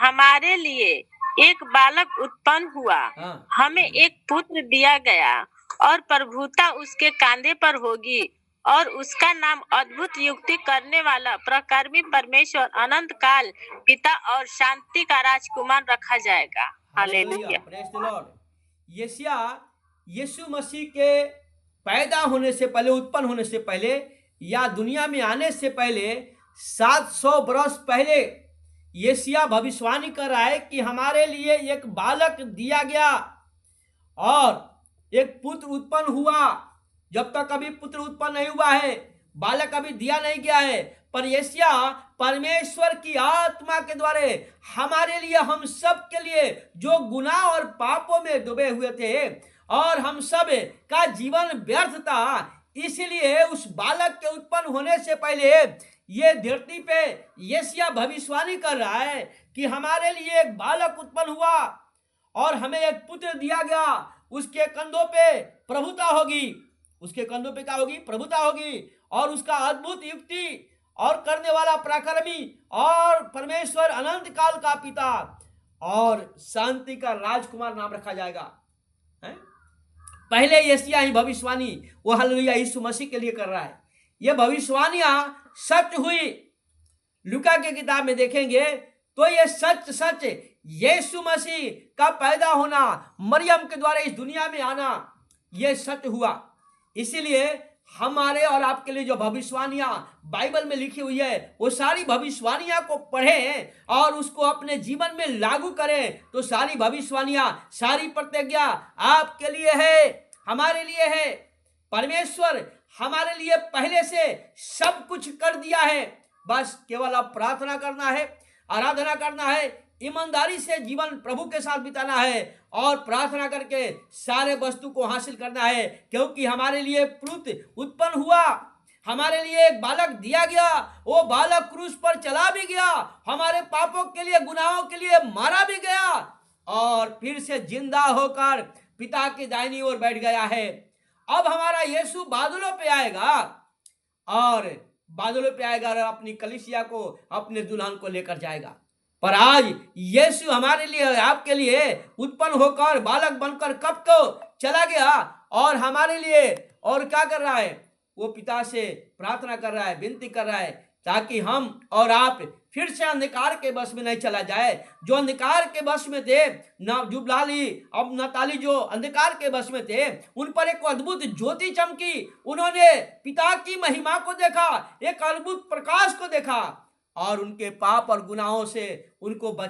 हमारे लिए एक बालक उत्पन्न हुआ, हाँ। हमें एक पुत्र दिया गया और प्रभुता उसके कांधे पर होगी और उसका नाम अद्भुत युक्ति करने वाला, प्रकर्मी परमेश्वर, अनंत काल पिता और शांति का राजकुमार रखा जाएगा। Hallelujah, hallelujah. Praise the lord. Yashaya Yeshu मसीह के पैदा होने से पहले, उत्पन्न होने से पहले या दुनिया में आने से पहले 700 बरस पहले यशाया भविष्यवाणी कर रहा है कि हमारे लिए एक बालक दिया गया और एक पुत्र उत्पन्न हुआ। जब तक अभी पुत्र उत्पन्न नहीं हुआ है, बालक अभी दिया नहीं गया है, पर यशाया परमेश्वर की आत्मा के द्वारा हमारे लिए, हम सब के लिए जो गुनाह और पापों में डूबे हुए थे और हम सब का जीवन व्यर्थ था, इसलिए उस बालक के उत्पन्न होने से पहले ये धरती पे यशाया भविष्यवाणी कर रहा है कि हमारे लिए एक बालक उत्पन्न हुआ और हमें एक पुत्र दिया गया। उसके कंधों पे प्रभुता होगी, उसके कंधों पे क्या होगी? प्रभुता होगी। और उसका अद्भुत युक्ति और करने वाला, पराक्रमी और परमेश्वर, अनंत काल का पिता और शांति का राजकुमार नाम रखा जाएगा। है? पहले यशाया ही भविष्यवाणी वो हालेलुया यीशु मसीह के लिए कर रहा है। ये भविष्यवाणियां सच हुई। लूका के किताब में देखेंगे तो ये सच सच यीशु मसीह का पैदा होना, मरियम के द्वारा इस दुनिया में आना, ये सच हुआ। इसीलिए हमारे और आपके लिए जो भविष्यवाणियां बाइबल में लिखी हुई है, वो सारी भविष्यवाणियां को पढ़ें और उसको अपने जीवन में लागू करें, तो सारी भविष्यवाणियां, सारी प्रतिज्ञा आपके लिए है, हमारे लिए है। परमेश्वर हमारे लिए पहले से सब कुछ कर दिया है, बस केवल अब प्रार्थना करना है, आराधना करना है, ईमानदारी से जीवन प्रभु के साथ बिताना है और प्रार्थना करके सारे वस्तु को हासिल करना है। क्योंकि हमारे लिए पुत्र उत्पन्न हुआ, हमारे लिए एक बालक दिया गया, वो बालक क्रूस पर चला भी गया, हमारे पापों के लिए, गुनाहों के लिए मारा भी गया और फिर से जिंदा होकर पिता की दाहिनी ओर बैठ गया है। अब हमारा यीशु बादलों पे आएगा और बादलों पे आएगा और अपनी कलीसिया को, अपने दुल्हन को लेकर जाएगा। पर आज यीशु हमारे लिए, आपके लिए उत्पन्न होकर बालक बनकर कब को चला गया और हमारे लिए और क्या कर रहा है? वो पिता से प्रार्थना कर रहा है, विनती कर रहा है, ताकि हम और आप फिर से अंधकार के बस में नहीं चला जाए। जो अंधकार के बस में थे, ना जुबलाली अब नताली, जो अंधकार के बस में थे, उन पर एक अद्भुत ज्योति चमकी। उन्होंने पिता की महिमा को देखा, एक अद्भुत प्रकाश को देखा और उनके पाप और गुनाहों से उनको बचा